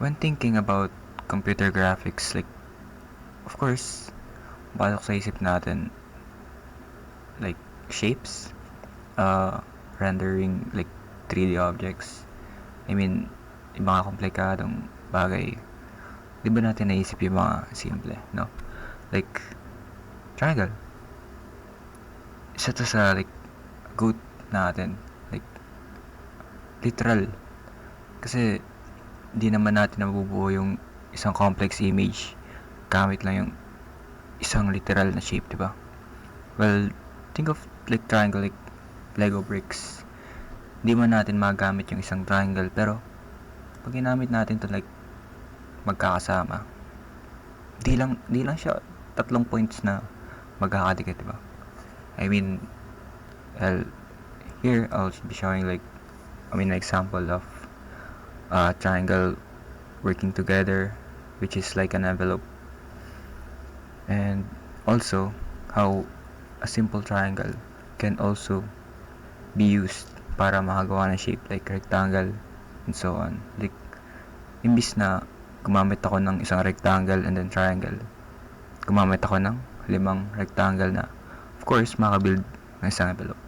When thinking about computer graphics, like, of course, pasok sa isip natin, like, shapes, uh, rendering, like, 3D objects. I mean, yung mga komplikadong bagay. Di ba natin naisip yung mga simple, no? Like, triangle. Isa to sa, like, goat natin. Like, literal. Kasi, di naman natin nabubuo yung isang complex image gamit lang yung isang literal na shape, di ba? Well, think of like triangle, like Lego bricks. Di man natin magamit yung isang triangle, pero pag ginamit natin to like magkakasama, di lang siya tatlong points na magkakadikit, di ba? I mean, well, here I'll be showing like, an example of a triangle working together, which is like an envelope. And also, how a simple triangle can also be used para makagawa ng shape like rectangle and so on. Like, imbis na gumamit ako ng isang rectangle and then triangle, gumamit ako ng 5 rectangle na, of course, makabuild ng isang envelope.